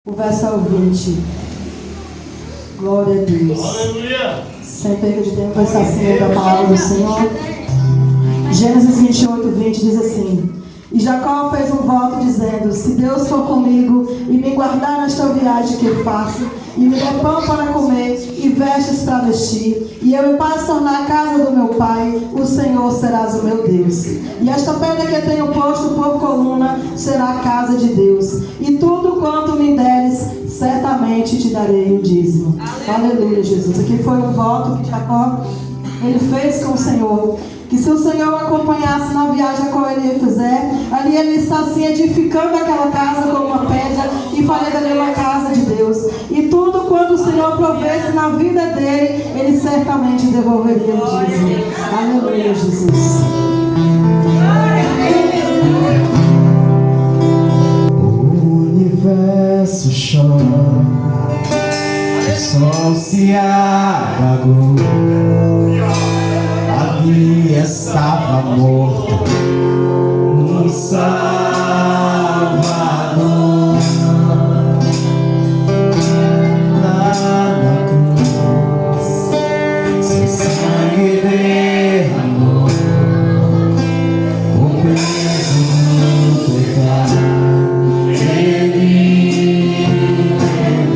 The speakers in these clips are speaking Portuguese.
O verso é o 20. Glória a Deus. Aleluia. Sem perda de tempo, está assim da palavra do Senhor. Gênesis 28, 20 diz assim: E Jacó fez um voto dizendo: Se Deus for comigo e me guardar nesta viagem que faço, e me der pão para comer e vestes para vestir, e eu me passo tornar a casa do meu pai, o Senhor serás o meu Deus. E esta pedra que tenho posto por coluna será a casa de Deus. E tudo quanto me deres, certamente te darei o dízimo. Aleluia, Jesus. Aqui foi um voto que Jacó ele fez com o Senhor, que se o Senhor o acompanhasse na viagem a qual ele fizer, ali ele está assim edificando aquela casa com uma pedra e fazendo ali uma casa de Deus. E tudo quanto o Senhor provesse na vida dele, ele certamente devolveria o dízimo. Aleluia, Jesus. O universo chora, o sol se apagou. Ali estava morto um Salvador. Lá na cruz, seu sangue derramou o peso do pecado. Ele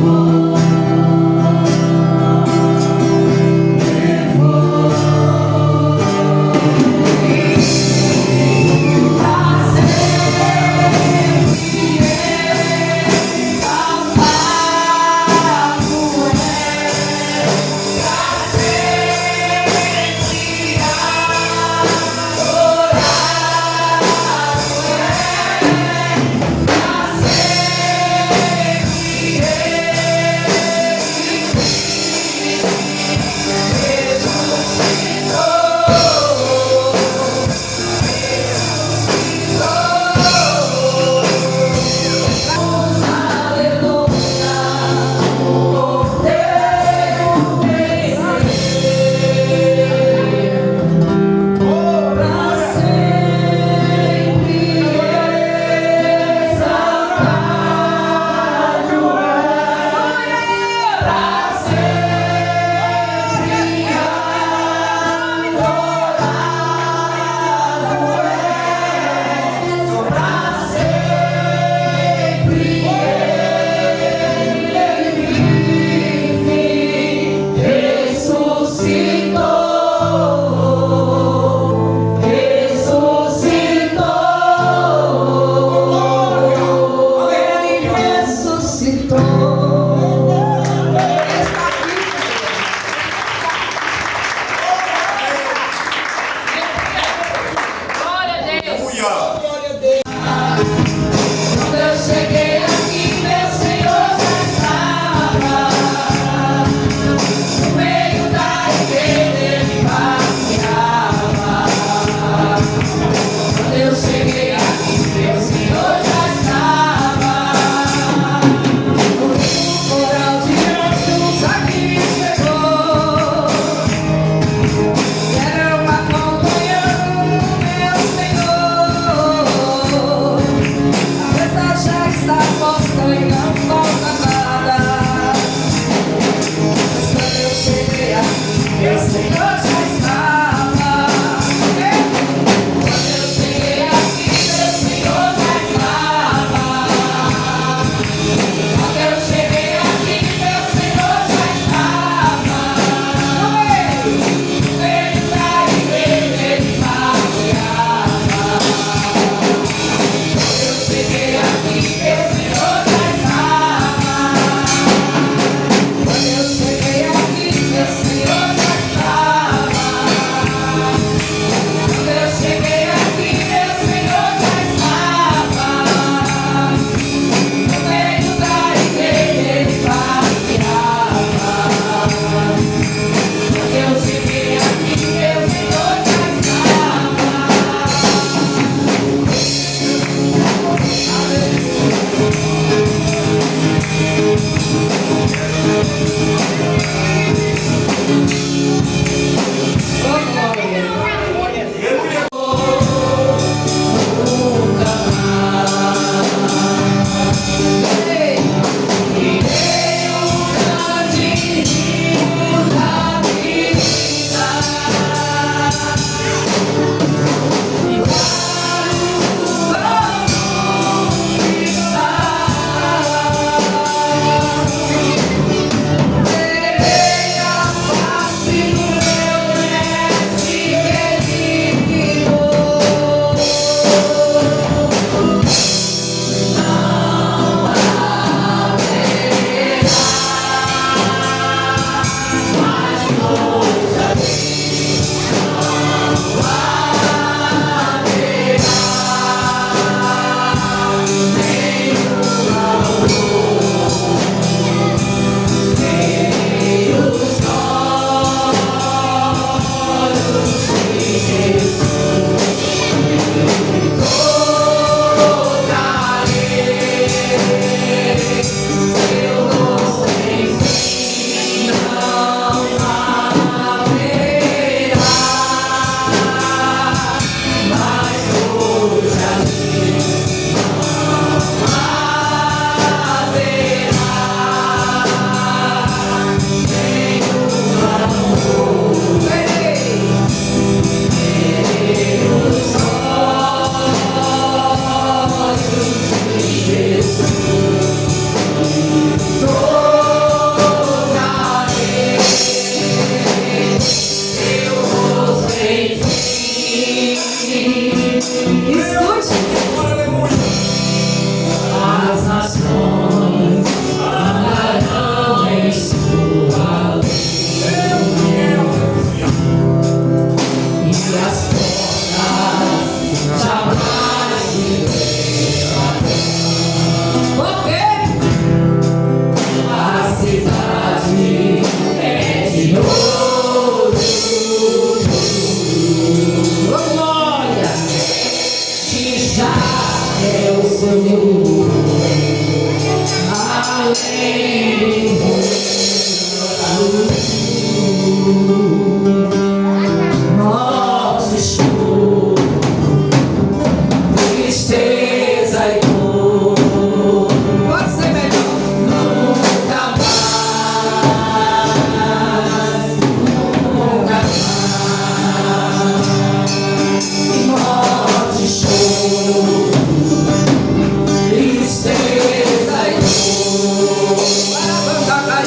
levou. Morte, choro, tristeza e dor. Pode ser melhor. Nunca mais, nunca mais. Morte, choro, tristeza e dor. Nunca mais.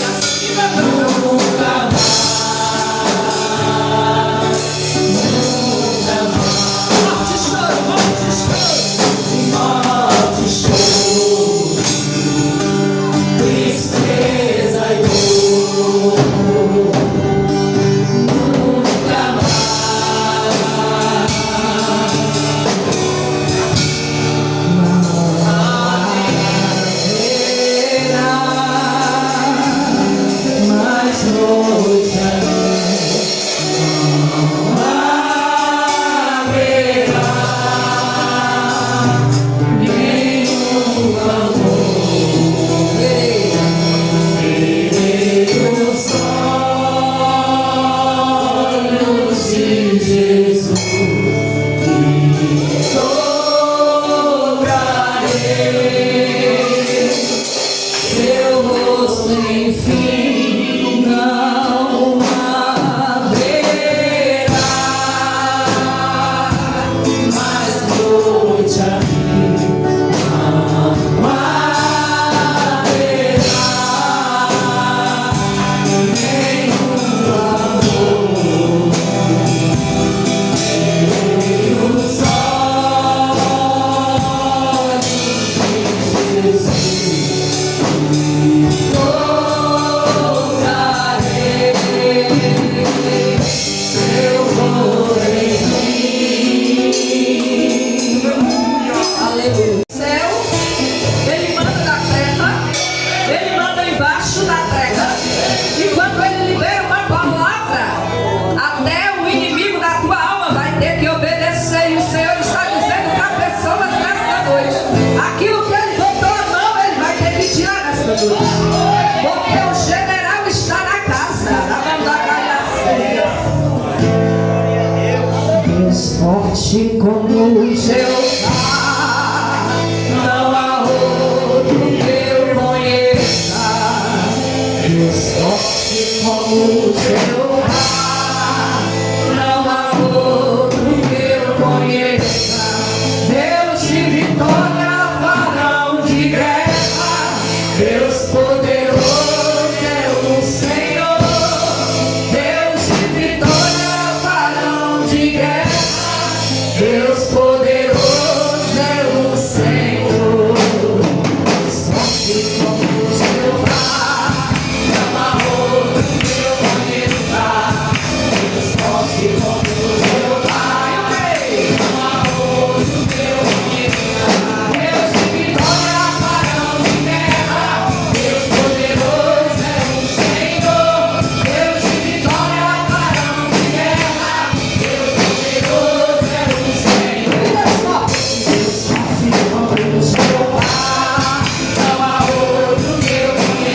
Porque o general está na casa. Deus forte como o Jeová, não há outro que eu conheça. Deus forte como o Jeová, não há outro que eu conheça. Deus de vitória, varão de guerra, Deus poderoso é o Senhor. Deus de vitória, varão de guerra, Deus poderoso é o Senhor. Forte como o Jeová, não há outro que eu conheça. Deus forte como o Jeová, não há outro que eu conheça. Deus de vitória, varão de guerra, Deus poderoso é o Senhor. Deus de vitória, varão de guerra, Deus poderoso é o Senhor. Deus forte como o Jeová, não há outro que eu conheça.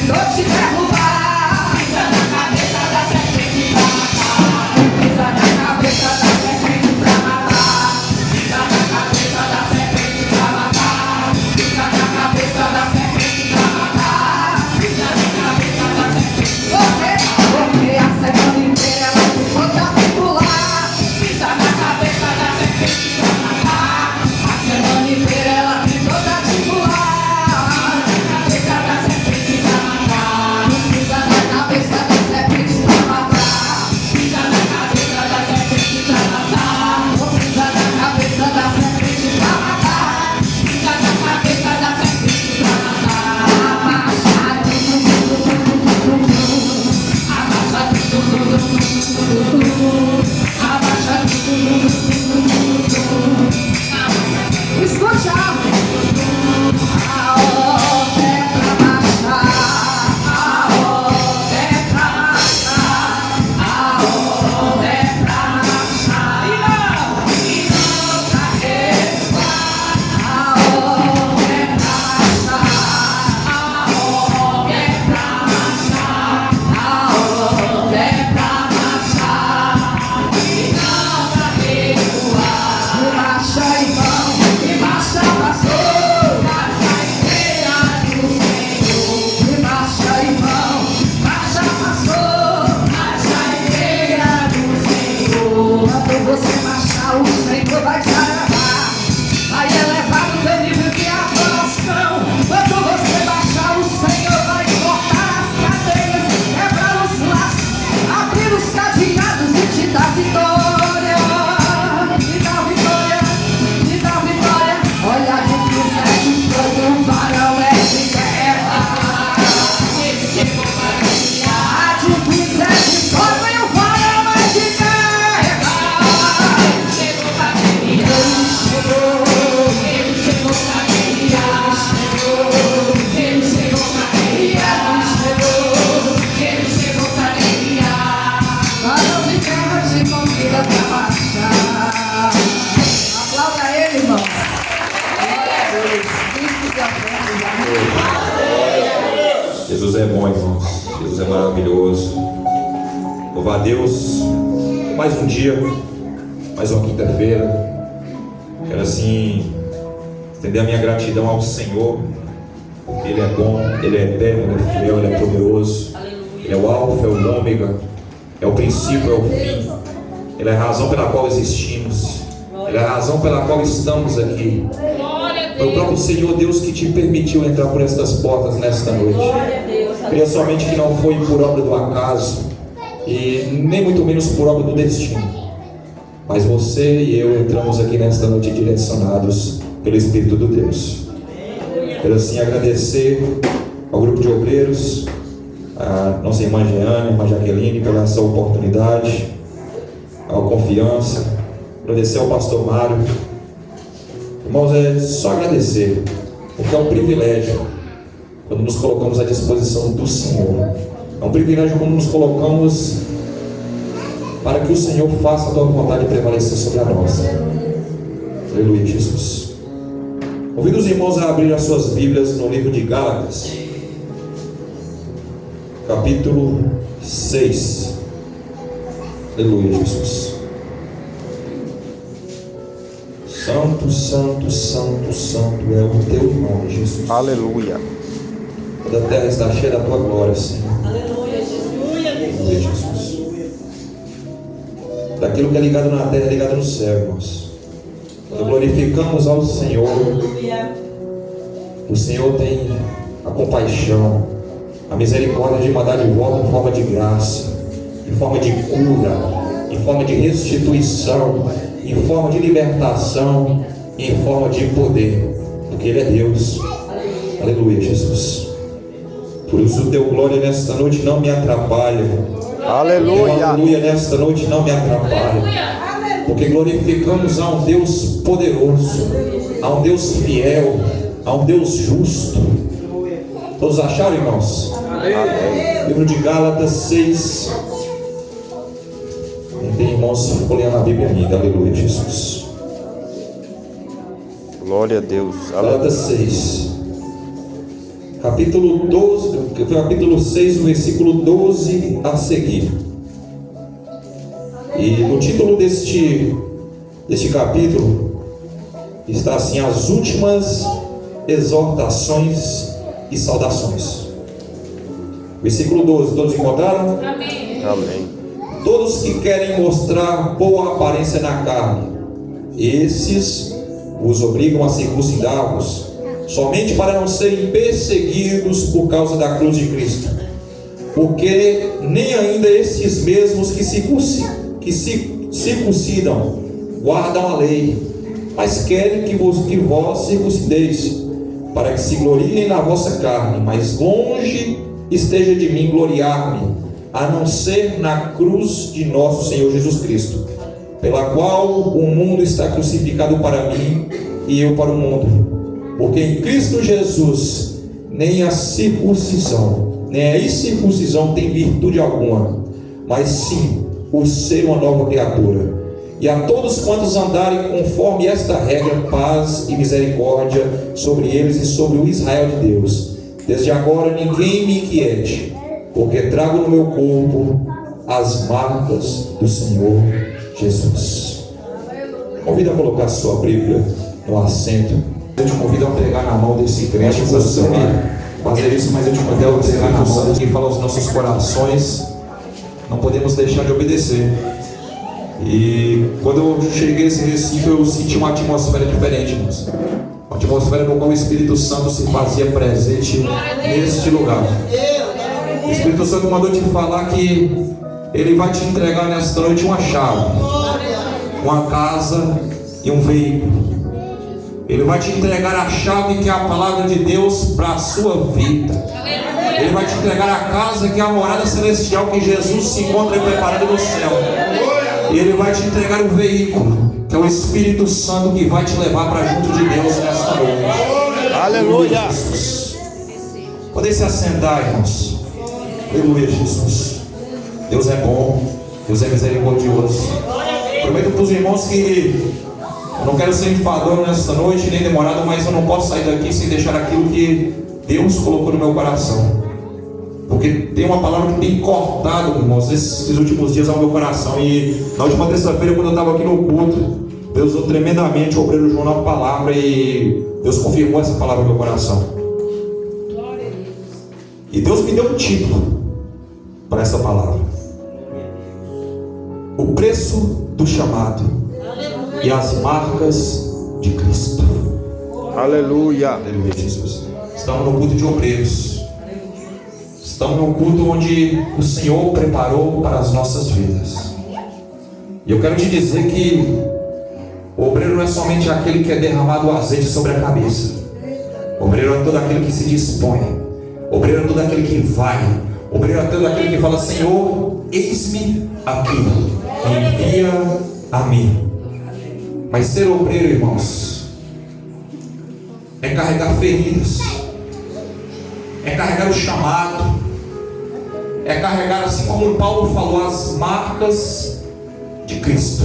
tentou te derrubar. Pisa na cabeça da serpente pra matar. Pisa na cabeça da serpente pra matar. Pisa na cabeça da serpente pra matar. Pisa na cabeça da serpente pra matar. Pisa na cabeça da serpente. Porque a semana inteira ela ficou te articular. Pisa na cabeça da serpente pra matar. A semana inteira ela ficou te articular. Pisa na cabeça da serpente pra matar. Pisa na cabeça da serpente pra matar. Pisa na cabeça da serpente pra matar. Pisa na cabeça da serpente pra matar. Pisa na cabeça da serpente pra matar. Abaixa escute a ordem é pra baixar, a ordem é pra baixar, a ordem é pra baixar e não pra recuar. A ordem é pra baixar, a ordem é pra baixar, a ordem é pra baixar e não pra recuar. Marcha e vão, e marcha passou, marcha inteira do Senhor. E marcha e vão, marcha passou, marcha inteira do Senhor. Quando você marchar, o Senhor vai te agarrar, vai elevar o teu nível de adoração. Quando você marchar, o Senhor vai cortar as cadeias, quebrar os laços, abrir os cadeados e te dar vitória. Te dar vitória, te dar vitória. Olha de quiser de fogo, um varão é de guerra. Ele chegou para ganhar. De quiser de fogo, e um varão é de guerra. Ele chegou para ganhar. Ele chegou para ganhar. Ele chegou para ganhar. Ele chegou para ganhar. Varão de guerra te convida para marchar. Aplauda ele, irmão. Glória a Deus. Cristo te ofende. Jesus é bom, irmãos. Jesus é maravilhoso. Louvar a Deus. Mais um dia, mais uma quinta-feira. Quero assim estender a minha gratidão ao Senhor. Ele é bom, Ele é eterno, Ele é fiel, Ele é poderoso. Ele é o alfa, é o ômega, é o princípio, é o fim. Ele é a razão pela qual existimos. Ele é a razão pela qual estamos aqui. Foi o próprio Senhor Deus que te permitiu entrar por estas portas nesta noite. Queria somente que não foi por obra do acaso e nem muito menos por obra do destino. Mas você e eu entramos aqui nesta noite direcionados pelo Espírito de Deus. Quero assim agradecer ao grupo de obreiros, a nossa irmã Jeane, a irmã Jaqueline, pela essa oportunidade, a confiança. Agradecer ao pastor Mário. Irmãos, é só agradecer, porque é um privilégio quando nos colocamos à disposição do Senhor. É um privilégio quando nos colocamos para que o Senhor faça a tua vontade prevalecer sobre a nossa. Aleluia, Jesus. Convido os irmãos a abrir as suas Bíblias no livro de Gálatas, capítulo 6. Aleluia, Jesus. Santo, santo, santo, santo é o teu nome, Jesus. Aleluia. Toda a terra está cheia da tua glória, Senhor. Aleluia, Jesus. Daquilo que é ligado na terra é ligado no céu, irmãos. Quando glorificamos ao Senhor, o Senhor tem a compaixão, a misericórdia de mandar de volta em forma de graça, em forma de cura, em forma de restituição, em forma de libertação, em forma de poder, porque Ele é Deus. Aleluia, Jesus. Por isso o teu glória nesta noite não me atrapalha. Aleluia. Aleluia nesta noite não me atrapalha. Porque glorificamos a um Deus poderoso, a um Deus fiel, a um Deus justo. Todos acharam, irmãos? Amém. Livro de Gálatas 6. Tem irmãos folheando a Bíblia ainda. Aleluia, Jesus. Glória a Deus. Gálatas 6. capítulo 12, capítulo 6, versículo 12 a seguir. E no título deste capítulo está assim: as últimas exortações e saudações. Versículo 12, todos encontraram? Amém. Amém. Todos que querem mostrar boa aparência na carne, esses vos obrigam a circuncidar-vos, somente para não serem perseguidos por causa da cruz de Cristo. Porque nem ainda esses mesmos que circuncidam guardam a lei, mas querem que vós circuncideis, para que se gloriem na vossa carne. Mas longe esteja de mim gloriar-me, a não ser na cruz de nosso Senhor Jesus Cristo, pela qual o mundo está crucificado para mim e eu para o mundo. Porque em Cristo Jesus nem a circuncisão nem a incircuncisão tem virtude alguma, mas sim o ser uma nova criatura. E a todos quantos andarem conforme esta regra, paz e misericórdia sobre eles e sobre o Israel de Deus. Desde agora ninguém me inquiete, porque trago no meu corpo as marcas do Senhor Jesus. Convido a colocar sua Bíblia no assento. Eu te convido a pegar na mão desse crente. Você fazer isso, mas eu te convido a pegar na mão que fala aos nossos corações. Não podemos deixar de obedecer. E quando eu cheguei a esse recinto, eu senti uma atmosfera diferente, irmãos. Uma atmosfera no qual o Espírito Santo se fazia presente neste lugar. O Espírito Santo mandou te falar que Ele vai te entregar nesta noite uma chave, uma casa e um veículo. Ele vai te entregar a chave que é a palavra de Deus para a sua vida. Ele vai te entregar a casa que é a morada celestial que Jesus se encontra preparando no céu. E Ele vai te entregar o veículo, que é o Espírito Santo, que vai te levar para junto de Deus nesta noite. Aleluia. Podem se assentar, irmãos. Aleluia, Jesus. Deus é bom, Deus é misericordioso. Prometo para os irmãos que eu não quero ser enfadonho nesta noite, nem demorado, mas eu não posso sair daqui sem deixar aquilo que Deus colocou no meu coração. Porque tem uma palavra que tem cortado, irmãos, esses últimos dias ao meu coração. E na última terça-feira, quando eu estava aqui no culto, Deus usou tremendamente o obreiro João na palavra, e Deus confirmou essa palavra no meu coração. E Deus me deu um título para essa palavra: o preço do chamado e as marcas de Cristo. Aleluia. Aleluia, Jesus. Estamos no culto de obreiros. Estamos num culto onde o Senhor preparou para as nossas vidas. E eu quero te dizer que o obreiro não é somente aquele que é derramado o azeite sobre a cabeça. O obreiro é todo aquele que se dispõe. O obreiro é todo aquele que vai. O obreiro é todo aquele que fala: Senhor, eis-me aqui, envia a mim. Mas ser obreiro, irmãos, é carregar feridas, é carregar o chamado, é carregar, assim como Paulo falou, as marcas de Cristo.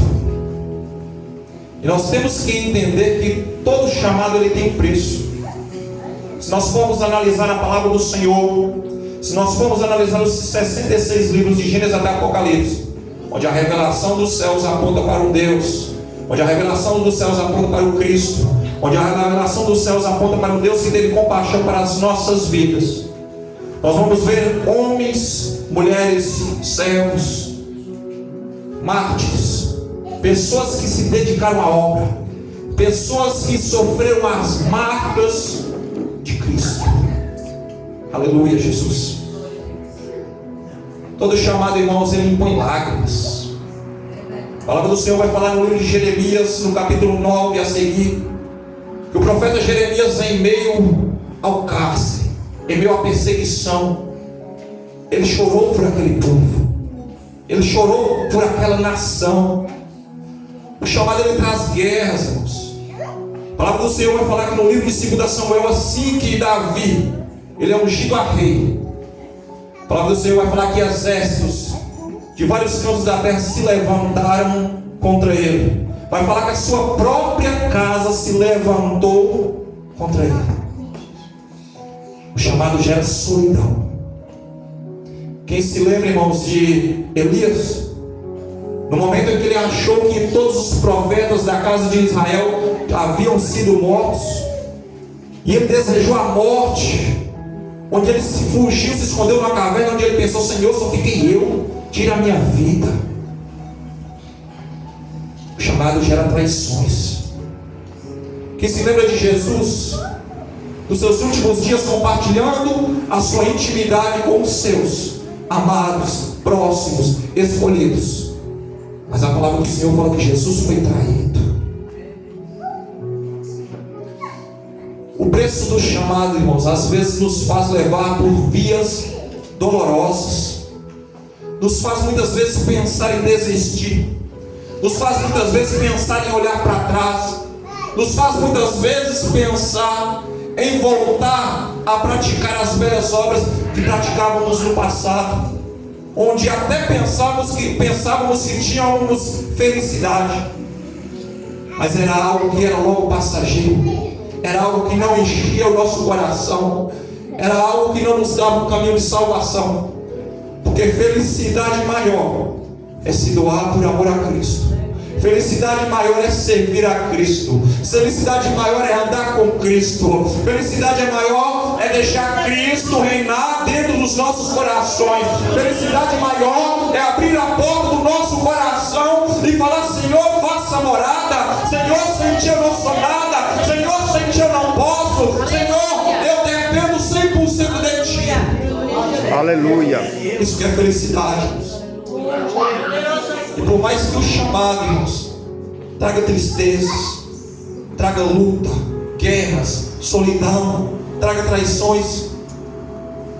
E nós temos que entender que todo chamado ele tem preço. Se nós formos analisar a palavra do Senhor, se nós formos analisar os 66 livros de Gênesis até Apocalipse, onde a revelação dos céus aponta para um Deus, onde a revelação dos céus aponta para o Cristo, onde a revelação dos céus aponta para um Deus que teve compaixão para as nossas vidas, nós vamos ver homens, mulheres, servos, mártires, pessoas que se dedicaram à obra, pessoas que sofreram as marcas de Cristo. Aleluia, Jesus. Todo chamado, irmãos, ele impõe lágrimas. A palavra do Senhor vai falar no livro de Jeremias, no capítulo 9 a seguir, que o profeta Jeremias, em meio ao cárcere, em meio à perseguição, ele chorou por aquele povo, ele chorou por aquela nação. O chamado ele traz guerras, irmãos. A palavra do Senhor vai falar que no livro de 2 Samuel, assim que Davi ele é ungido a rei, a palavra do Senhor vai falar que exércitos de vários cantos da terra se levantaram contra ele. Vai falar que a sua própria casa se levantou contra ele. O chamado gera solidão. Quem se lembra, irmãos, de Elias? No momento em que ele achou que todos os profetas da casa de Israel haviam sido mortos, e ele desejou a morte, onde ele se fugiu, se escondeu numa caverna, onde ele pensou: Senhor, só fiquei eu, tira a minha vida. O chamado gera traições. Quem se lembra de Jesus, nos seus últimos dias, compartilhando a sua intimidade com os seus amados, próximos, escolhidos. Mas a palavra do Senhor fala que Jesus foi traído. O preço do chamado, irmãos, às vezes nos faz levar por vias dolorosas, nos faz muitas vezes pensar em desistir, nos faz muitas vezes pensar em olhar para trás, nos faz muitas vezes pensar em voltar a praticar as velhas obras que praticávamos no passado, onde até pensávamos que tínhamos felicidade, mas era algo que era logo passageiro, era algo que não enchia o nosso coração, era algo que não nos dava um caminho de salvação, porque felicidade maior é se doar por amor a Cristo. Felicidade maior é servir a Cristo. Felicidade maior é andar com Cristo. Felicidade maior é deixar Cristo reinar dentro dos nossos corações. Felicidade maior é abrir a porta do nosso coração e falar: Senhor, faça morada. Senhor, sem ti eu não sou nada. Senhor, sem ti eu não posso. Senhor, eu dependo 100% de ti. Aleluia. Isso que é felicidade. E por mais que o chamado, irmãos, traga tristezas, traga luta, guerras, solidão, traga traições,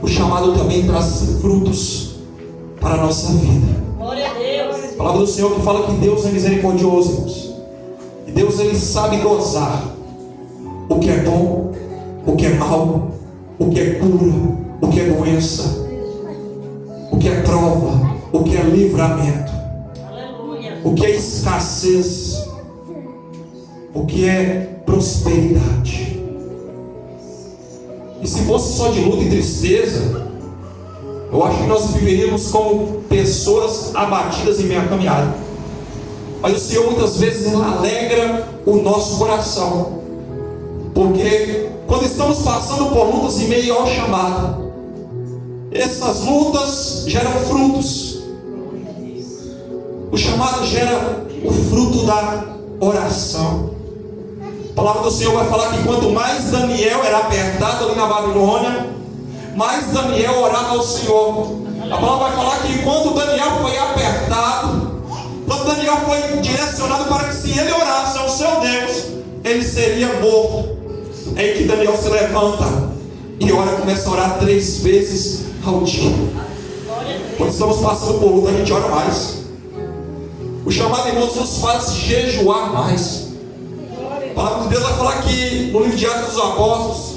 o chamado também traz frutos para a nossa vida. Glória a Deus. A palavra do Senhor que fala que Deus é misericordioso, irmãos. E Deus, ele sabe dosar o que é bom, o que é mal, o que é cura, o que é doença, o que é prova, o que é livramento, o que é escassez, o que é prosperidade. E se fosse só de luta e tristeza, eu acho que nós viveríamos como pessoas abatidas em meia caminhada. Mas o Senhor muitas vezes alegra o nosso coração, porque quando estamos passando por lutas em meio ao chamado, essas lutas geram frutos. O chamado gera o fruto da oração. A palavra do Senhor vai falar que quanto mais Daniel era apertado ali na Babilônia, mais Daniel orava ao Senhor. A palavra vai falar que quando Daniel foi apertado, quando Daniel foi direcionado para que se ele orasse ao seu Deus, ele seria morto. É aí que Daniel se levanta e ora, começa a orar 3 vezes ao dia. Quando estamos passando por luta, a gente ora mais. O chamado, irmãos, nos faz jejuar mais. A palavra de Deus vai falar que no livro de Atos dos Apóstolos,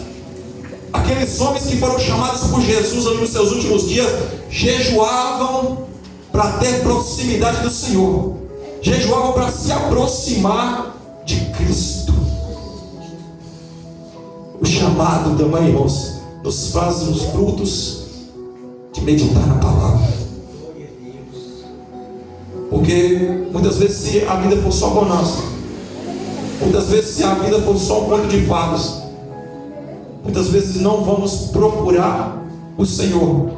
aqueles homens que foram chamados por Jesus ali nos seus últimos dias, jejuavam para ter proximidade do Senhor, jejuavam para se aproximar de Cristo. O chamado também, irmãos, nos faz os frutos de meditar na palavra. Porque muitas vezes, se a vida for só bonança, muitas vezes, se a vida for só um conto de fadas, muitas vezes não vamos procurar o Senhor.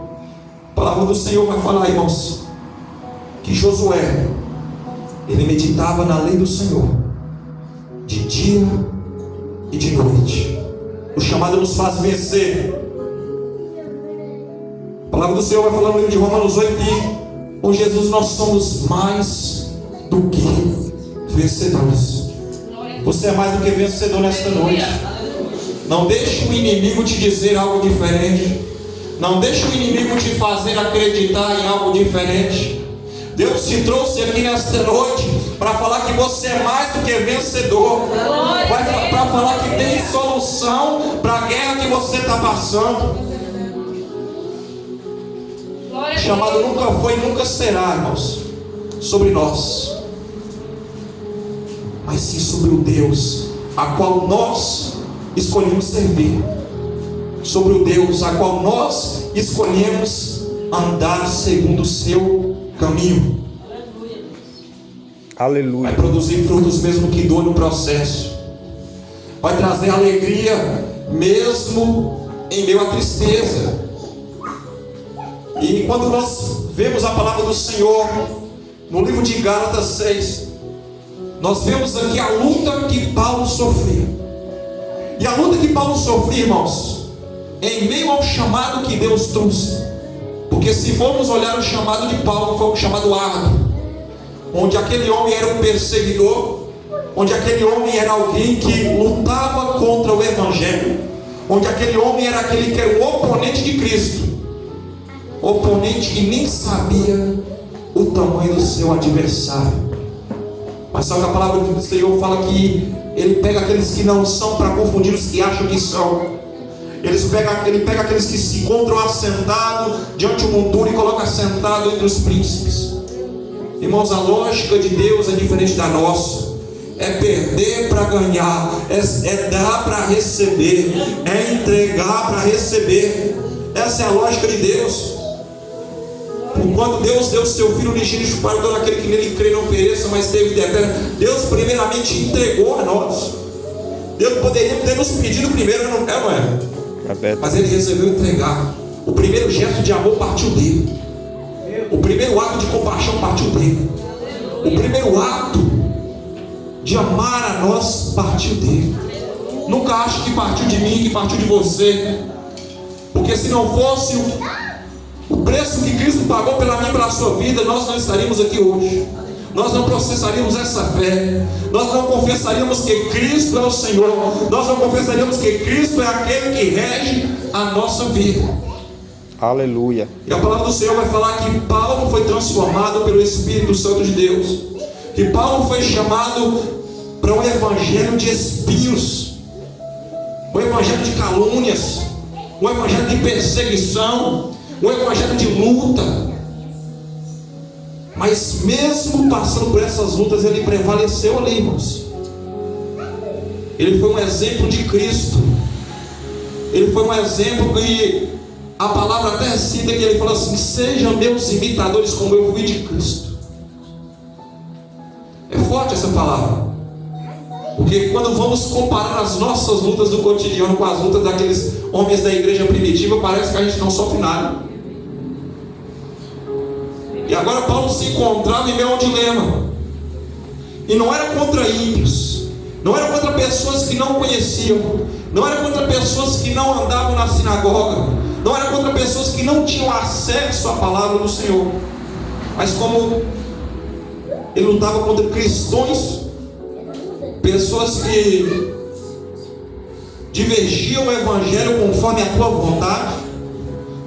A palavra do Senhor vai falar, irmãos, que Josué, ele meditava na lei do Senhor de dia e de noite. O chamado nos faz vencer. A palavra do Senhor vai falar no livro de Romanos 8 que com Jesus nós somos mais do que vencedores. Você é mais do que vencedor nesta noite. Não deixe o inimigo te dizer algo diferente. Não deixe o inimigo te fazer acreditar em algo diferente. Deus te trouxe aqui nesta noite para falar que você é mais do que vencedor, para falar que tem solução para a guerra que você está passando. O chamado nunca foi e nunca será, irmãos, sobre nós, mas sim sobre o Deus a qual nós escolhemos servir. sobre o Deus a qual nós escolhemos andar segundo o seu caminho. Aleluia. Vai produzir frutos mesmo que dor no processo. Vai trazer alegria mesmo em meio à tristeza. E quando nós vemos a palavra do Senhor no livro de Gálatas 6, nós vemos aqui a luta que Paulo sofria. E a luta que Paulo sofria, irmãos, em meio ao chamado que Deus trouxe. Porque se formos olhar o chamado de Paulo, foi um chamado árduo, onde aquele homem era um perseguidor, onde aquele homem era alguém que lutava contra o Evangelho, onde aquele homem era aquele que era o oponente de Cristo, oponente que nem sabia o tamanho do seu adversário. Mas só que a palavra do Senhor fala que Ele pega aqueles que não são para confundir os que acham que são. Ele pega aqueles que se encontram assentados diante do monturo e coloca assentado entre os príncipes. Irmãos, a lógica de Deus é diferente da nossa. É perder para ganhar, é dar para receber, é entregar para receber. Essa é a lógica de Deus. Quando Deus deu o seu Filho unigênito para todo aquele que nele crê não pereça, mas teve vida eterna, Deus primeiramente entregou a nós. Deus poderia ter nos pedido primeiro, não é? Mas Ele resolveu entregar. O primeiro gesto de amor partiu dele. O primeiro ato de compaixão partiu dele. O primeiro ato de amar a nós partiu dele. Nunca acho que partiu de mim, que partiu de você. Porque se não fosse o preço que Cristo pagou pela mim e pela sua vida, nós não estaríamos aqui hoje. Nós não processaríamos essa fé. Nós não confessaríamos que Cristo é o Senhor. Nós não confessaríamos que Cristo é aquele que rege a nossa vida. Aleluia. E a palavra do Senhor vai falar que Paulo foi transformado pelo Espírito Santo de Deus. Que Paulo foi chamado para um evangelho de espinhos, um evangelho de calúnias, um evangelho de perseguição, um evangelho de luta. Mas mesmo passando por essas lutas, ele prevaleceu ali, irmãos. Ele foi um exemplo de Cristo. Ele foi um exemplo que a palavra até cita, que ele fala assim: sejam meus imitadores como eu fui de Cristo. É forte essa palavra, porque quando vamos comparar as nossas lutas do cotidiano com as lutas daqueles homens da igreja primitiva, parece que a gente não sofre nada. E agora Paulo se encontrava em meio a um dilema. E não era contra ímpios, não era contra pessoas que não conheciam, não era contra pessoas que não andavam na sinagoga, não era contra pessoas que não tinham acesso à palavra do Senhor. Mas como ele lutava contra cristãos, pessoas que divergiam o evangelho conforme a tua vontade,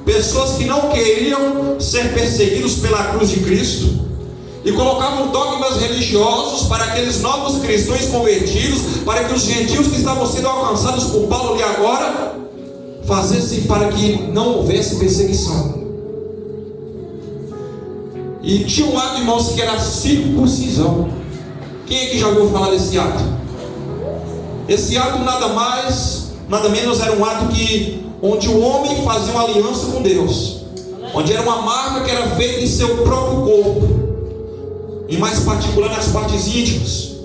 pessoas que não queriam ser perseguidos pela cruz de Cristo e colocavam dogmas religiosos para aqueles novos cristãos convertidos, para que os gentios que estavam sendo alcançados por Paulo ali agora fazessem para que não houvesse perseguição. E tinha um ato, irmãos, que era a circuncisão. Quem é que já ouviu falar desse ato? Esse ato nada mais, nada menos era um ato onde o homem fazia uma aliança com Deus, onde era uma marca que era feita em seu próprio corpo, em mais particular nas partes íntimas,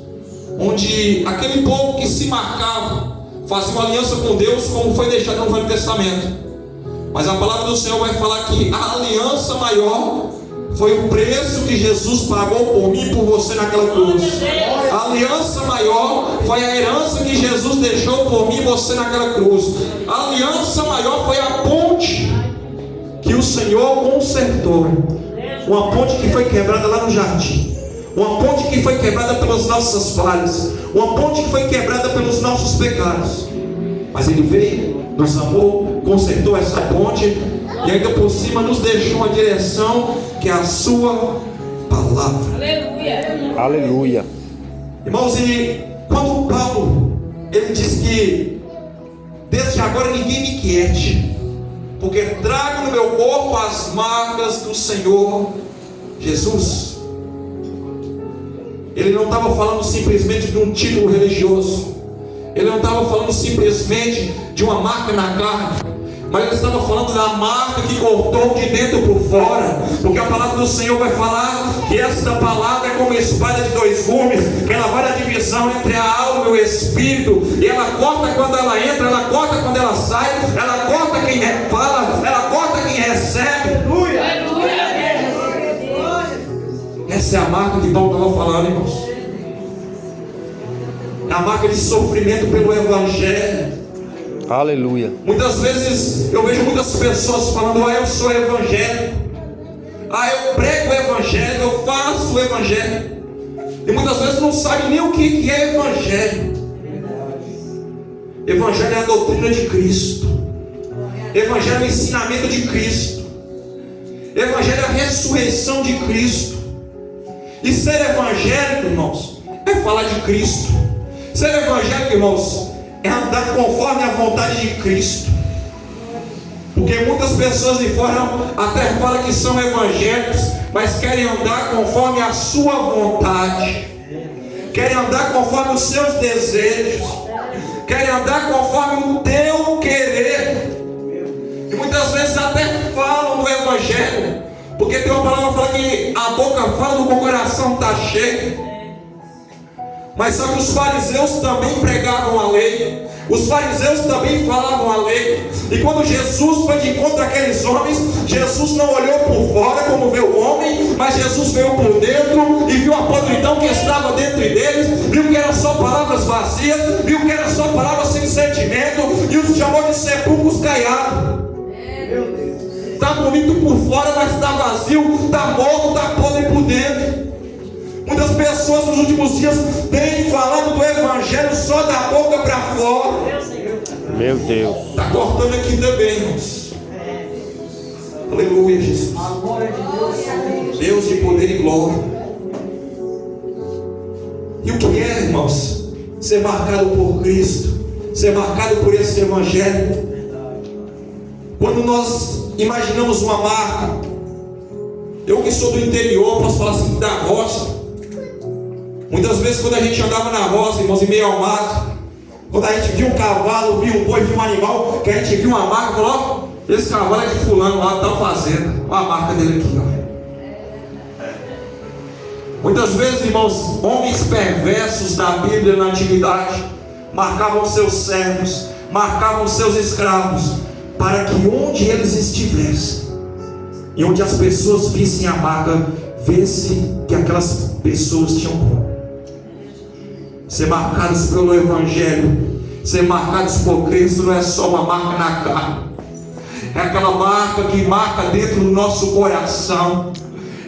onde aquele povo que se marcava fazia uma aliança com Deus, como foi deixado no Velho Testamento. Mas a palavra do Senhor vai falar que a aliança maior foi o preço que Jesus pagou por mim e por você naquela cruz. A aliança maior foi a herança que Jesus deixou por mim e você naquela cruz. A aliança maior foi a ponte que o Senhor consertou. Uma ponte que foi quebrada lá no jardim. Uma ponte que foi quebrada pelas nossas falhas. Uma ponte que foi quebrada pelos nossos pecados. Mas Ele veio, nos amou, consertou essa ponte e ainda por cima nos deixou uma direção que é a sua palavra. Aleluia. Aleluia. Irmãos, e quando Paulo ele diz que desde agora ninguém me quiete, porque trago no meu corpo as marcas do Senhor Jesus. Ele não estava falando simplesmente de um título religioso. Ele não estava falando simplesmente de uma marca na carne. Mas ele estava falando da marca que cortou de dentro por fora. Porque a palavra do Senhor vai falar que esta palavra é como uma espada de dois gumes, que ela vai na divisão entre a alma e o espírito, e ela corta quando ela entra, ela corta quando ela sai, ela corta quem fala, ela corta quem recebe. Essa é a marca que Paulo estava falando, irmãos. É a marca de sofrimento pelo Evangelho. Aleluia. Muitas vezes eu vejo muitas pessoas falando: eu sou evangélico, eu prego o Evangelho, eu faço o Evangelho, e muitas vezes não sabe nem o que é Evangelho. Evangelho é a doutrina de Cristo. Evangelho é o ensinamento de Cristo. Evangelho é a ressurreição de Cristo. E ser evangélico, irmãos, é falar de Cristo. Ser evangélico, irmãos, é andar conforme a vontade de Cristo. Porque muitas pessoas de fora até falam que são evangélicos, mas querem andar conforme a sua vontade, querem andar conforme os seus desejos, querem andar conforme o teu querer. E muitas vezes até falam do Evangelho, porque tem uma palavra que fala que a boca fala do que o coração está cheio. Mas só que os fariseus também pregavam a lei, os fariseus também falavam a lei. E quando Jesus foi de encontro àqueles homens, Jesus não olhou por fora como vê o homem, mas Jesus veio por dentro e viu a podridão que estava dentro deles, viu que eram só palavras vazias, viu que eram só palavras sem sentimento, e os chamou de sepulcros caiados. Está bonito por fora, mas está vazio, está morto, está podre por dentro. Muitas pessoas nos últimos dias têm falado do Evangelho só da boca para fora. Meu Deus. Está cortando aqui também, irmãos. Aleluia, Jesus. Deus de poder e glória. E o que é, irmãos? Ser marcado por Cristo, ser marcado por esse Evangelho. Quando nós imaginamos uma marca, eu que sou do interior, posso falar assim, da roça. Muitas vezes quando a gente andava na roça, irmãos, em meio ao mato, quando a gente viu um cavalo, viu um boi, viu um animal, que a gente viu uma marca, falou: esse cavalo é de fulano lá, tal fazenda. Olha a marca dele aqui, ó. Muitas vezes, irmãos, homens perversos da Bíblia na antiguidade marcavam seus servos, marcavam seus escravos, para que onde eles estivessem e onde as pessoas vissem a marca, vissem que aquelas pessoas tinham pão. Ser marcados pelo Evangelho, ser marcados por Cristo, não é só uma marca na carne, é aquela marca que marca dentro do nosso coração,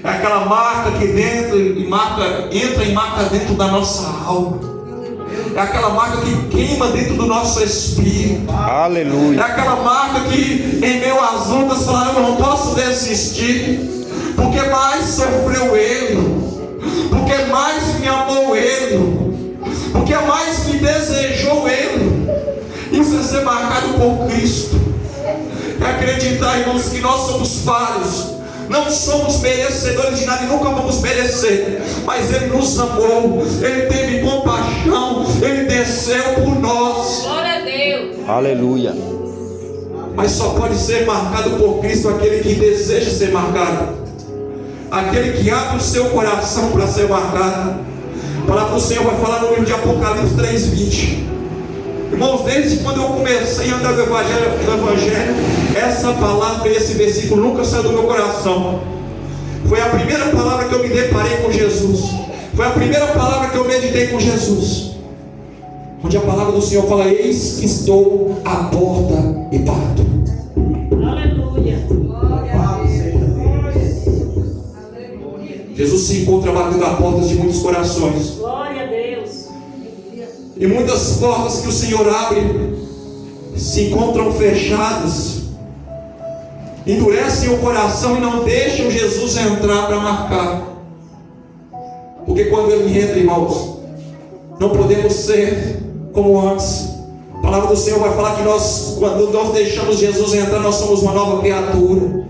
é aquela marca que entra e marca dentro da nossa alma, é aquela marca que queima dentro do nosso espírito. Aleluia. É aquela marca que em meio às lutas fala: eu não posso desistir, porque mais sofreu ele, porque mais me amou ele, porque mais me desejou ele. Isso é ser marcado por Cristo. É acreditar, irmãos, que nós somos falhos, não somos merecedores de nada e nunca vamos merecer, mas Ele nos amou, Ele teve compaixão, Ele desceu por nós. Glória a Deus. Aleluia. Mas só pode ser marcado por Cristo aquele que deseja ser marcado, aquele que abre o seu coração para ser marcado. A palavra do Senhor vai falar no livro de Apocalipse 3:20. Irmãos, desde quando eu comecei a andar no Evangelho, essa palavra e esse versículo nunca saiu do meu coração. Foi a primeira palavra que eu me deparei com Jesus, foi a primeira palavra que eu meditei com Jesus, onde a palavra do Senhor fala: eis que estou à porta e bato. Aleluia. Jesus se encontra batendo a portas de muitos corações. Glória a Deus. E muitas portas que o Senhor abre se encontram fechadas, endurecem o coração e não deixam Jesus entrar para marcar. Porque quando Ele entra, irmãos, não podemos ser como antes. A palavra do Senhor vai falar que quando nós deixamos Jesus entrar, nós somos uma nova criatura.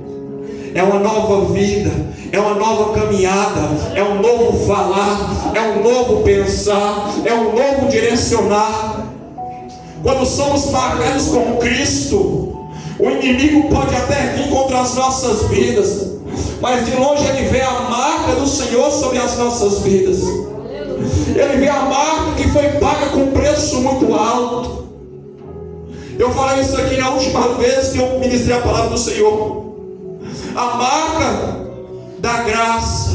É uma nova vida, é uma nova caminhada, é um novo falar, é um novo pensar, é um novo direcionar. Quando somos marcados com Cristo, O inimigo pode até vir contra as nossas vidas, mas de longe ele vê a marca do Senhor sobre as nossas vidas. Ele vê a marca que foi paga com preço muito alto. Eu falei isso aqui na última vez que eu ministrei a palavra do Senhor. A marca da graça,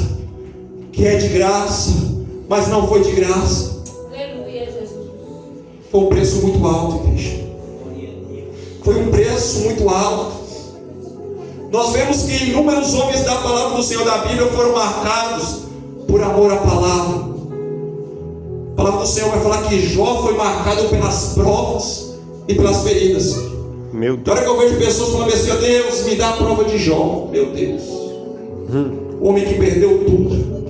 que é de graça, mas não foi de graça. Aleluia, Jesus. Foi um preço muito alto, igreja. Foi um preço muito alto. Nós vemos que inúmeros homens da palavra do Senhor da Bíblia foram marcados por amor à palavra. A palavra do Senhor vai falar que Jó foi marcado pelas provas e pelas feridas. Meu Na Deus. hora que eu vejo pessoas falando assim, ó Deus, me dá a prova de Jó. Meu Deus. O homem que perdeu tudo.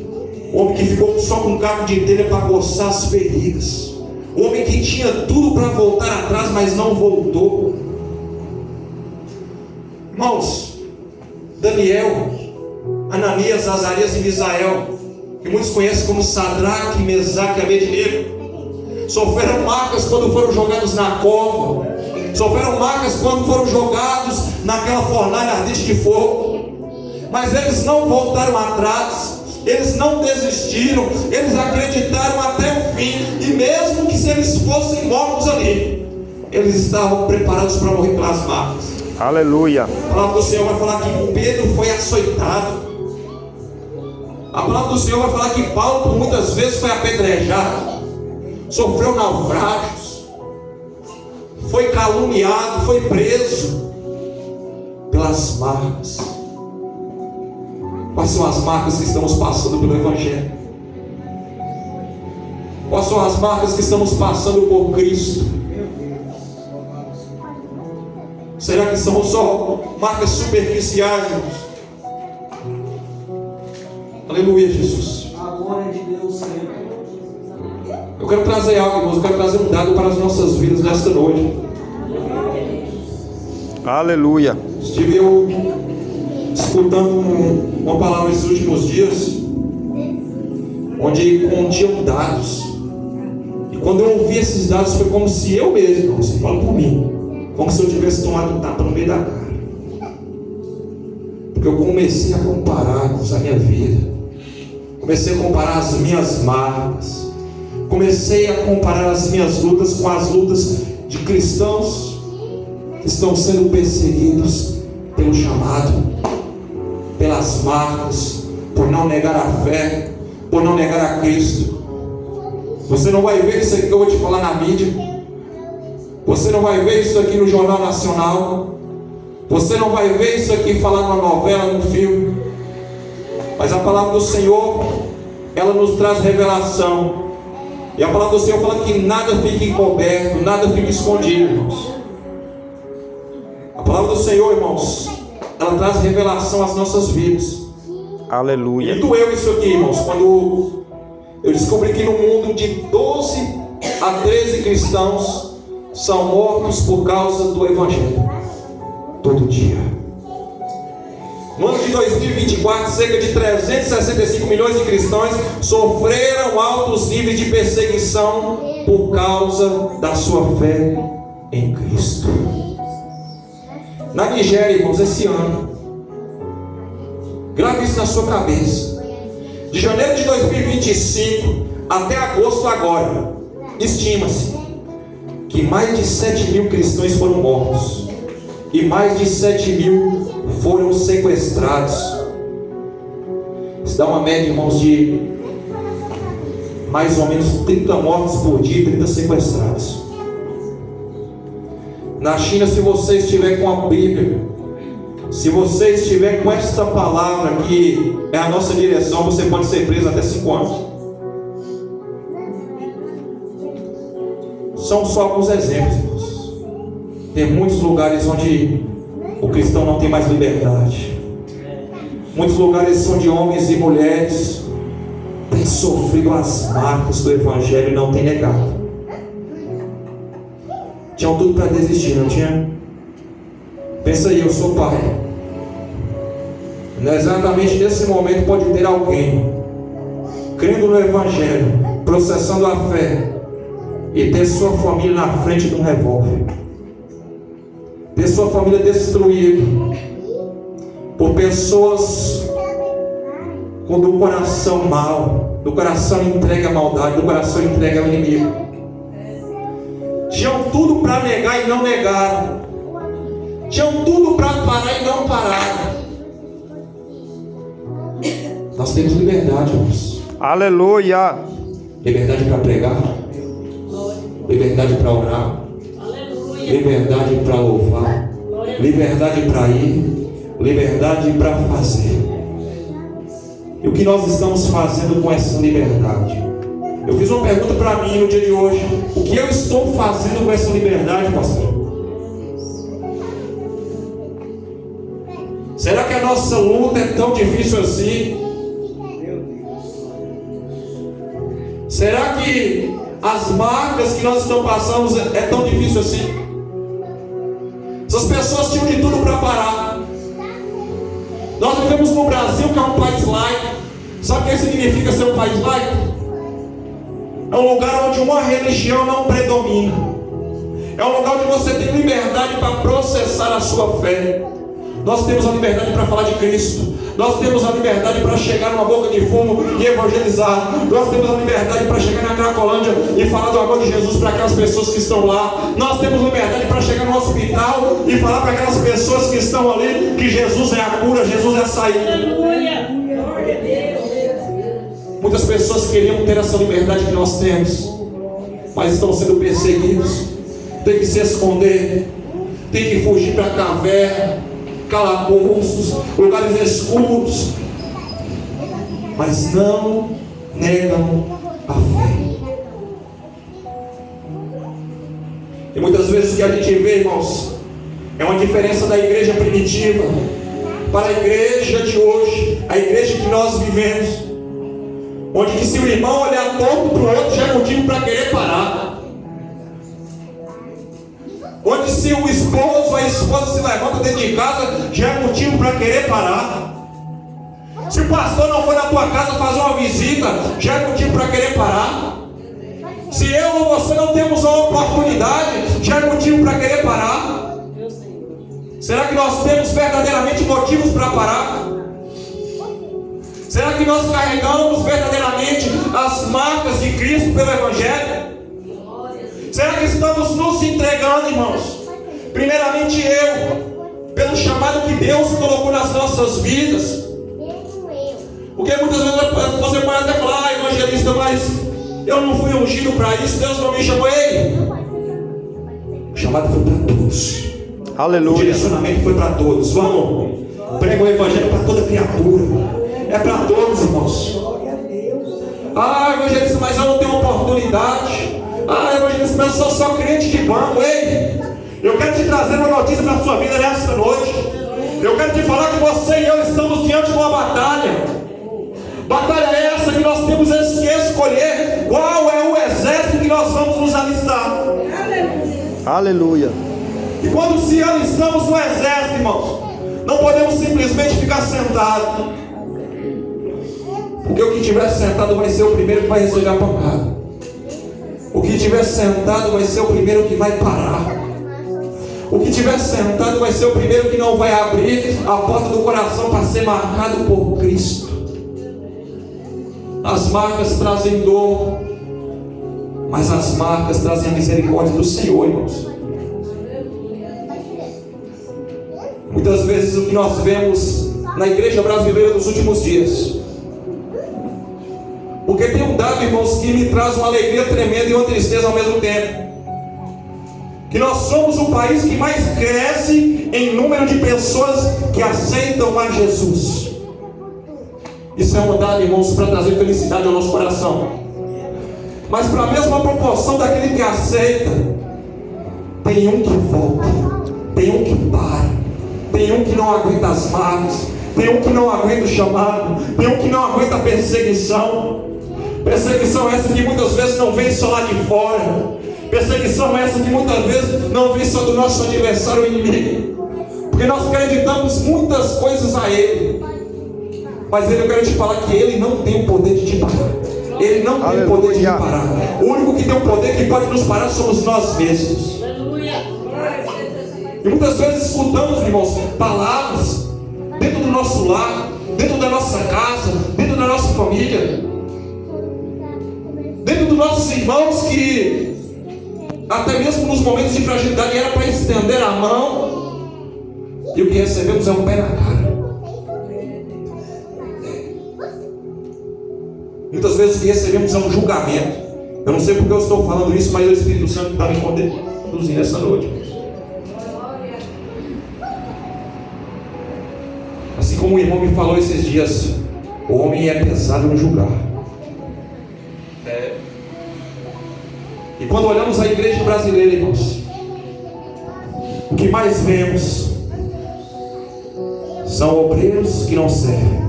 O homem que ficou só com um cabo de telha para coçar as feridas. O homem que tinha tudo para voltar atrás, mas não voltou. Irmãos, Daniel, Ananias, Azarias e Misael, que muitos conhecem como Sadraque, Mesaque e Abednego, sofreram marcas quando foram jogados na cova, sofreram marcas quando foram jogados naquela fornalha ardente de fogo, mas eles não voltaram atrás, eles não desistiram, eles acreditaram até o fim, e mesmo que se eles fossem mortos ali, eles estavam preparados para morrer pelas marcas. Aleluia. A palavra do Senhor vai falar que Pedro foi açoitado. A palavra do Senhor vai falar que Paulo por muitas vezes foi apedrejado, sofreu naufrágios, foi caluniado, foi preso pelas marcas. Quais são as marcas que estamos passando pelo Evangelho? Quais são as marcas que estamos passando por Cristo? Será que são só marcas superficiais, irmãos? Aleluia, Jesus. A glória de Deus sempre. Eu quero trazer algo, irmãos. Eu quero trazer um dado para as nossas vidas nesta noite. Aleluia. Estive eu escutando uma palavra nesses últimos dias, onde continham dados. E quando eu ouvi esses dados, foi como se eu mesmo, você fala por mim, como se eu tivesse tomado um tapa no meio da cara. Porque eu comecei a comparar com a minha vida, comecei a comparar as minhas marcas, comecei a comparar as minhas lutas com as lutas de cristãos que estão sendo perseguidos pelo chamado, pelas marcas, por não negar a fé, por não negar a Cristo. Você não vai ver isso aqui que eu vou te falar na mídia. Você não vai ver isso aqui no Jornal Nacional. Você não vai ver isso aqui falar numa novela, num filme. Mas a palavra do Senhor, ela nos traz revelação. E a palavra do Senhor fala que nada fica encoberto, nada fica escondido, irmãos. A palavra do Senhor, irmãos, ela traz revelação às nossas vidas. Aleluia. E doeu isso aqui, irmãos, quando eu descobri que no mundo de 12 a 13 cristãos são mortos por causa do Evangelho. Todo dia. No ano de 2024, cerca de 365 milhões de cristãos sofreram altos níveis de perseguição por causa da sua fé em Cristo. Na Nigéria, irmãos, esse ano, grave isso na sua cabeça, de janeiro de 2025 até agosto agora, estima-se que mais de 7 mil cristãos foram mortos e mais de 7 mil foram sequestrados. Isso dá uma média, irmãos, de mais ou menos 30 mortos por dia e 30 sequestrados. Na China, se você estiver com a Bíblia, se você estiver com esta palavra que é a nossa direção, você pode ser preso até 5 anos. São só alguns exemplos, irmãos. Tem muitos lugares onde o cristão não tem mais liberdade. Muitos lugares onde homens e mulheres têm sofrido as marcas do Evangelho e não têm negado. Tinham tudo para desistir, não tinha? Pensa aí, eu sou pai. Exatamente nesse momento pode ter alguém crendo no Evangelho, processando a fé, e ter sua família na frente de um revólver. ter sua família destruída por pessoas do coração mau, do coração entregue à maldade, do coração entregue ao inimigo. Tinham tudo para negar e não negaram. Tinham tudo para parar e não pararam. Nós temos liberdade, irmãos. Aleluia. Liberdade para pregar, liberdade para orar, liberdade para louvar, liberdade para ir, liberdade para fazer. E o que nós estamos fazendo com essa liberdade? Eu fiz uma pergunta para mim no dia de hoje: o que eu estou fazendo com essa liberdade, pastor? Será que a nossa luta é tão difícil assim? Será que as marcas que nós estamos passando é tão difícil assim? Essas pessoas tinham de tudo para parar. Nós vivemos no Brasil, que é um país laico. Sabe o que significa ser um país laico? É um lugar onde uma religião não predomina. É um lugar onde você tem liberdade para processar a sua fé. Nós temos a liberdade para falar de Cristo. Nós temos a liberdade para chegar numa boca de fumo e evangelizar. Nós temos a liberdade para chegar na Cracolândia e falar do amor de Jesus para aquelas pessoas que estão lá. Nós temos liberdade para chegar no hospital e falar para aquelas pessoas que estão ali que Jesus é a cura, Jesus é a saída. Muitas pessoas queriam ter essa liberdade que nós temos, mas estão sendo perseguidos. Tem que se esconder, tem que fugir para a caverna, calabouços, lugares escuros, mas não negam a fé. E muitas vezes o que a gente vê, irmãos, é uma diferença da igreja primitiva para a igreja de hoje, a igreja que nós vivemos, onde que se o irmão olhar torto para o outro já é motivo para querer parar. Onde se o esposo ou a esposa se levanta dentro de casa já é motivo para querer parar. Se o pastor não for na tua casa fazer uma visita, já é motivo para querer parar. Se eu ou você não temos uma oportunidade, já é motivo para querer parar. Será que nós temos verdadeiramente motivos para parar? Será que nós carregamos verdadeiramente as marcas de Cristo pelo Evangelho? Será que estamos nos entregando, irmãos? Primeiramente eu, pelo chamado que Deus colocou nas nossas vidas. Porque muitas vezes você pode até falar: evangelista, mas eu não fui ungido para isso, Deus não me chamou. Ei, o chamado foi para todos. Aleluia. O direcionamento foi para todos. Vamos, prega o evangelho para toda criatura. É para todos, irmãos. Ah, evangelista, mas eu não tenho oportunidade. Ah, evangelista, mas eu sou só crente de banco. Ei, eu quero te trazer uma notícia para a sua vida nesta noite. Eu quero te falar que você e eu estamos diante de uma batalha. Batalha é essa que nós temos que escolher qual é o exército que nós vamos nos alistar. Aleluia. E quando se alistamos no exército, irmãos, não podemos simplesmente ficar sentados. Porque o que estiver sentado vai ser o primeiro que vai receber a pancada. O que estiver sentado vai ser o primeiro que vai parar. O que estiver sentado vai ser o primeiro que não vai abrir a porta do coração para ser marcado por Cristo. As marcas trazem dor, mas as marcas trazem a misericórdia do Senhor, irmãos. Muitas vezes o que nós vemos na igreja brasileira nos últimos dias, porque tem um dado, irmãos, que me traz uma alegria tremenda e uma tristeza ao mesmo tempo, que nós somos o país que mais cresce em número de pessoas que aceitam a Jesus. Isso é um dado, irmãos, para trazer felicidade ao nosso coração. Mas para a mesma proporção daquele que aceita, tem um que volta, tem um que para, tem um que não aguenta as marcas, tem um que não aguenta o chamado, tem um que não aguenta a perseguição. Perseguição essa que muitas vezes não vem só lá de fora. Perseguição essa que muitas vezes não vem só do nosso adversário, o inimigo. Porque nós acreditamos muitas coisas a ele, mas eu quero te falar que ele não tem o poder de te parar. Ele não tem o poder de te parar. O único que tem o poder que pode nos parar somos nós mesmos. E muitas vezes escutamos, irmãos, palavras dentro do nosso lar, dentro da nossa casa, dentro da nossa família, dentro dos nossos irmãos, que até mesmo nos momentos de fragilidade era para estender a mão, e o que recebemos é um pé na cara. Muitas vezes o que recebemos é um julgamento. Eu não sei porque eu estou falando isso, mas o Espírito Santo está me conduzindo essa noite. Assim como o irmão me falou esses dias, o homem é pesado no julgar. E quando olhamos a igreja brasileira, irmãos, o que mais vemos são obreiros que não servem,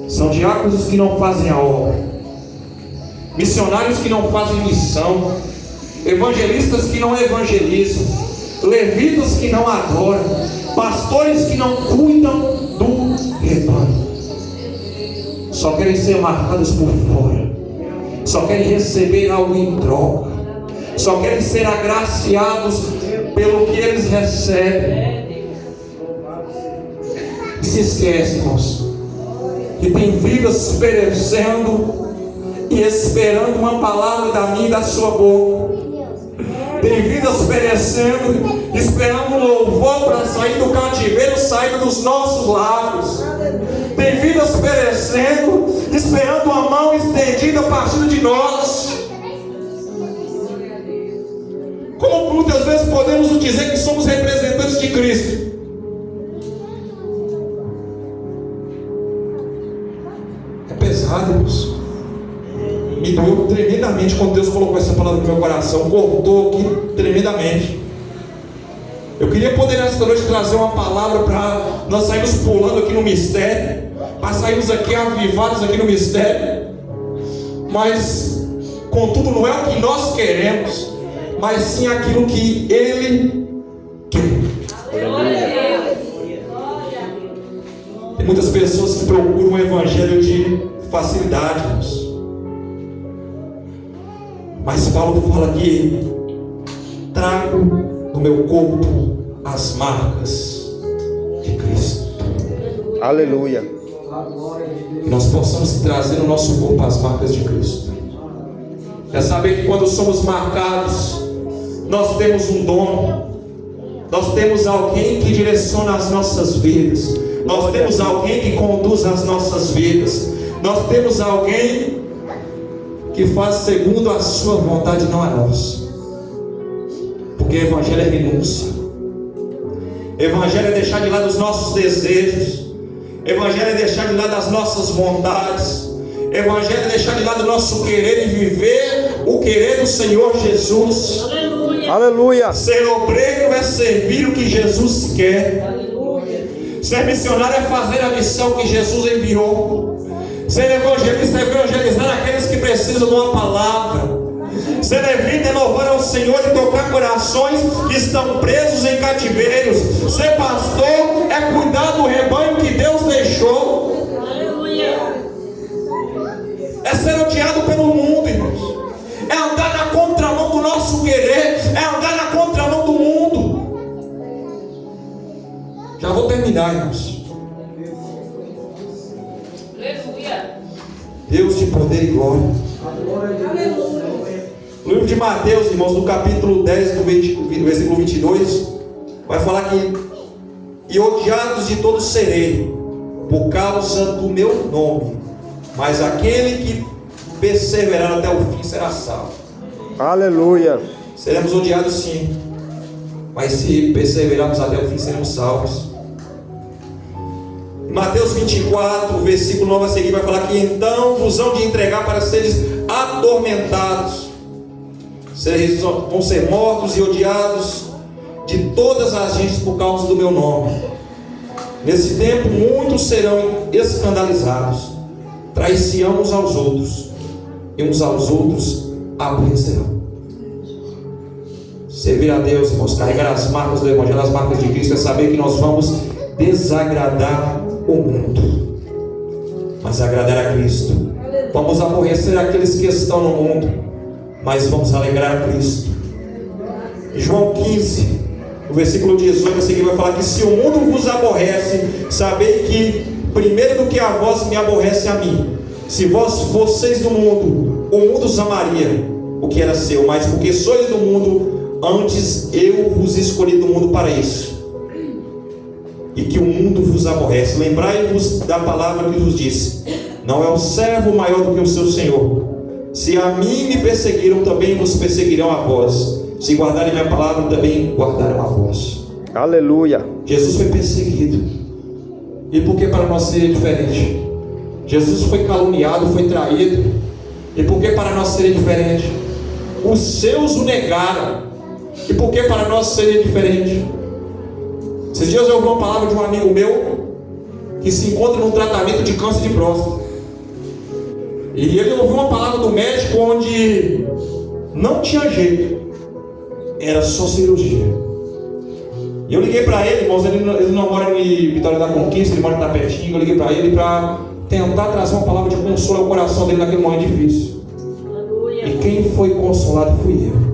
são diáconos que não fazem a obra, missionários que não fazem missão, evangelistas que não evangelizam, levitas que não adoram, pastores que não cuidam do rebanho. Só querem ser marcados por fora, só querem receber algo em troca, só querem ser agraciados pelo que eles recebem. E se esquece, irmãos, que tem vidas perecendo e esperando uma palavra da minha e da sua boca. Tem vidas perecendo, esperando um louvor para sair do cativeiro, sair dos nossos lábios. Tem vidas perecendo, esperando uma mão estendida a partir de nós. Como muitas vezes podemos dizer que somos representantes de Cristo? É pesado, irmãos. Me doeu tremendamente quando Deus colocou essa palavra no meu coração, cortou aqui tremendamente. Eu queria poder nesta noite trazer uma palavra para nós sairmos pulando aqui no mistério, para sairmos aqui avivados aqui no mistério, mas contudo não é o que nós queremos, mas sim aquilo que Ele quer. Tem muitas pessoas que procuram um evangelho de facilidade, irmãos. Mas Paulo fala que trago no meu corpo as marcas de Cristo. Aleluia. Que nós possamos trazer no nosso corpo as marcas de Cristo. É saber que quando somos marcados, nós temos um dono, nós temos alguém que direciona as nossas vidas, nós temos alguém que conduz as nossas vidas, nós temos alguém que faz segundo a sua vontade, não a nossa. Porque Evangelho é renúncia. Evangelho é deixar de lado os nossos desejos. Evangelho é deixar de lado as nossas vontades. Evangelho é deixar de lado o nosso querer e viver o querer do Senhor Jesus. Aleluia. Ser obreiro é servir o que Jesus quer. Ser missionário é fazer a missão que Jesus enviou. Ser evangelista é evangelizar aqueles que precisam de uma palavra. Ser levita é louvar ao Senhor e tocar corações que estão presos em cativeiros. Ser pastor é cuidar do rebanho que Deus deixou. É ser odiado pelo mundo, irmãos. É andar na contramão do nosso querer. É andar na contramão do mundo. Já vou terminar, irmãos. Deus de poder e glória. No livro de Mateus, irmãos, no capítulo 10, do versículo 22, vai falar que: e odiados de todos serei, por causa do meu nome, mas aquele que perseverar até o fim será salvo. Aleluia. Seremos odiados sim, mas se perseverarmos até o fim seremos salvos. Mateus 24, versículo 9 a seguir, vai falar que então vos hão de entregar para seres atormentados, vocês vão ser mortos e odiados de todas as gentes por causa do meu nome. Nesse tempo muitos serão escandalizados, trair-se-ão uns aos outros, e uns aos outros aborrecerão. Servir a Deus, irmãos, carregar as marcas do Evangelho, as marcas de Cristo, é saber que nós vamos desagradar o mundo, mas agradar a Cristo. Vamos aborrecer aqueles que estão no mundo, mas vamos alegrar a Cristo. Em João 15, o versículo 18 a seguir vai falar que se o mundo vos aborrece, sabei que primeiro do que a vós me aborrece a mim. Se vós fosseis do mundo, o mundo os amaria o que era seu, mas porque sois do mundo, antes eu vos escolhi do mundo para isso. E que o mundo vos aborrece. Lembrai-vos da palavra que vos disse: não é o servo maior do que o seu senhor. Se a mim me perseguiram, também vos perseguirão a vós. Se guardarem minha palavra, também guardarão a vós. Aleluia. Jesus foi perseguido. E por que para nós seria diferente? Jesus foi caluniado, foi traído. E por que para nós seria diferente? Os seus o negaram. E por que para nós seria diferente? Esses dias eu ouvi uma palavra de um amigo meu que se encontra num tratamento de câncer de próstata. E ele ouviu uma palavra do médico onde não tinha jeito, era só cirurgia. E eu liguei para ele, irmãos, ele não mora em Vitória da Conquista, ele mora em Tapetinho. Eu liguei para ele para tentar trazer uma palavra de consolo ao coração dele naquele momento difícil. E quem foi consolado fui eu.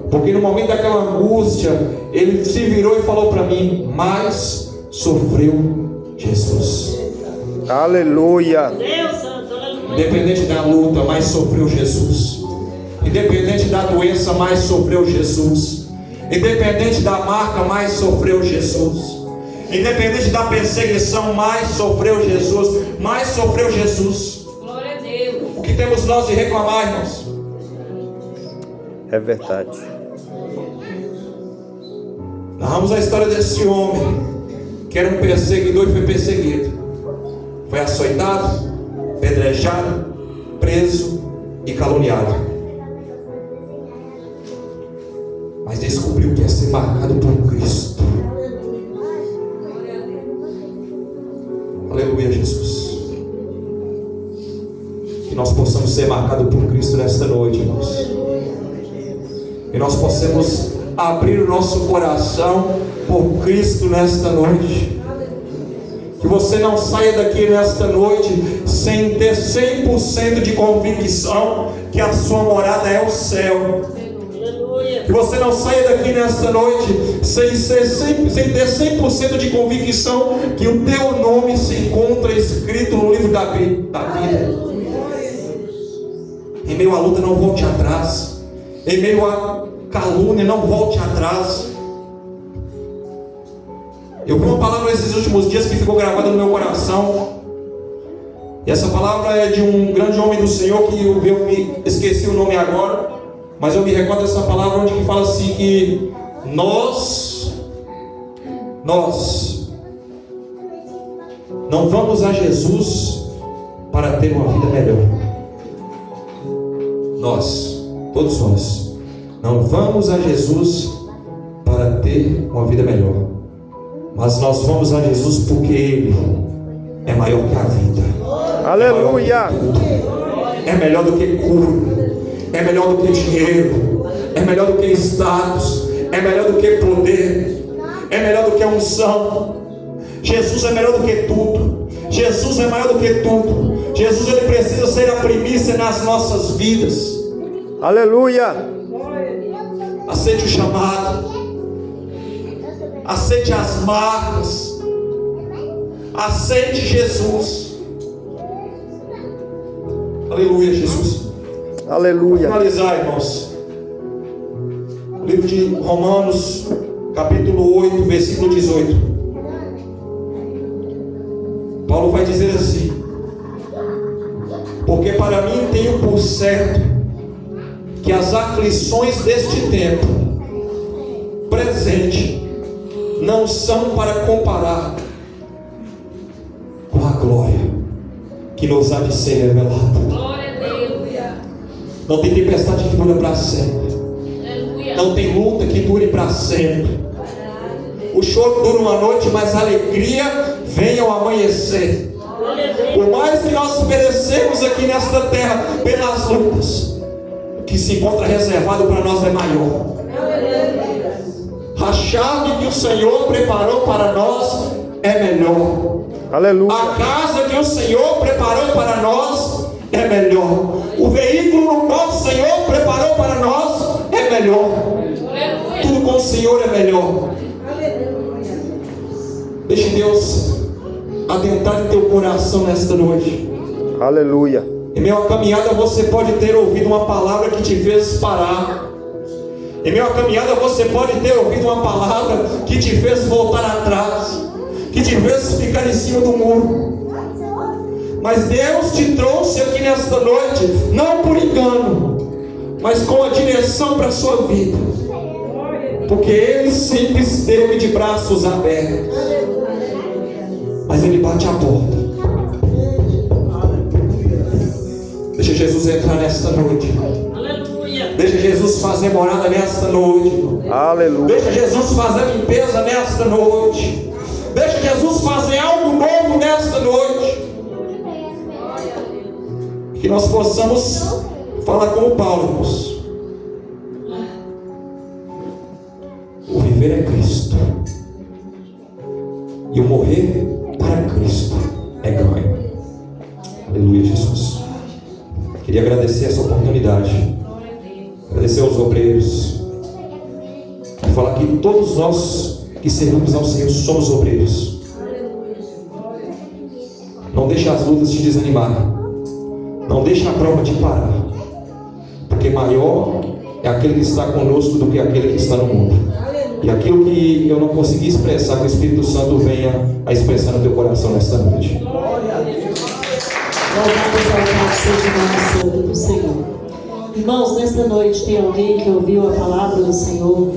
Porque no momento daquela angústia, ele se virou e falou para mim: mas sofreu Jesus. Aleluia. Independente da luta, mais sofreu Jesus. Independente da doença, mais sofreu Jesus. Independente da marca, mais sofreu Jesus. Independente da perseguição, mais sofreu Jesus. Mais sofreu Jesus. Glória a Deus. O que temos nós de reclamar, irmãos? É verdade. Narramos a história desse homem que era um perseguidor e foi perseguido. Foi açoitado, pedrejado, preso e caluniado. Mas descobriu que ia ser marcado por Cristo. Aleluia, Jesus. Que nós possamos ser marcados por Cristo nesta noite, irmãos. Que nós possamos abrir o nosso coração por Cristo nesta noite. Que você não saia daqui nesta noite sem ter 100% de convicção que a sua morada é o céu. Que você não saia daqui nesta noite sem ter 100% de convicção que o teu nome se encontra escrito no livro da vida. Em meio à luta, não volte atrás. Em meio à calúnia, não volte atrás. Eu vi uma palavra nesses últimos dias que ficou gravada no meu coração. E essa palavra é de um grande homem do Senhor que eu me esqueci o nome agora, mas eu me recordo dessa palavra onde que fala assim que nós não vamos a Jesus para ter uma vida melhor. Todos nós não vamos a Jesus para ter uma vida melhor, mas nós vamos a Jesus porque Ele é maior que a vida. Aleluia. É melhor do que cura, é melhor do que dinheiro, é melhor do que status, é melhor do que poder, é melhor do que a unção. Jesus é melhor do que tudo. Jesus é maior do que tudo. Jesus, ele precisa ser a primícia nas nossas vidas. Aleluia. Aceite o chamado, aceite as marcas, aceite Jesus. Aleluia, Jesus. Aleluia. Para finalizar, irmãos, livro de Romanos, capítulo 8, versículo 18. Paulo vai dizer assim: porque para mim tenho por certo que as aflições deste tempo presente não são para comparar com a glória que nos há de ser revelada. Glória a Deus. Não tem tempestade que dure para sempre. Aleluia. Não tem luta que dure para sempre. O choro dura uma noite, mas a alegria vem ao amanhecer. Por mais que nós perecemos aqui nesta terra pelas lutas, o que se encontra reservado para nós é maior. A chave que o Senhor preparou para nós é melhor. Aleluia. A casa que o Senhor preparou para nós é melhor. O veículo no qual o Senhor preparou para nós é é melhor. Tudo com o Senhor é melhor. Deixe Deus adentrar em teu coração nesta noite. Aleluia. Em meio à caminhada você pode ter ouvido uma palavra que te fez parar. Em meio à caminhada você pode ter ouvido uma palavra que te fez voltar atrás, que te fez ficar em cima do muro. Mas Deus te trouxe aqui nesta noite, não por engano, mas com a direção para a sua vida. Porque Ele sempre esteve de braços abertos. Mas Ele bate a porta. Deixa Jesus entrar nesta noite. Deixa Jesus fazer morada nesta noite. Aleluia. Deixa Jesus fazer limpeza nesta noite. Deixa Jesus fazer algo novo nesta noite. Que nós possamos falar como Paulo, irmãos. O viver é Cristo, e o morrer para Cristo é ganho. Aleluia, Jesus. Queria agradecer essa oportunidade, agradecer aos obreiros, e falar que todos nós que servimos ao Senhor somos obreiros. Não deixe as lutas te desanimar, não deixe a prova te parar, porque maior é aquele que está conosco do que aquele que está no mundo. E aquilo que eu não consegui expressar, que o Espírito Santo venha a expressar no teu coração nesta noite. Louvado seja o nome santo do Senhor. Irmãos, nesta noite tem alguém que ouviu a palavra do Senhor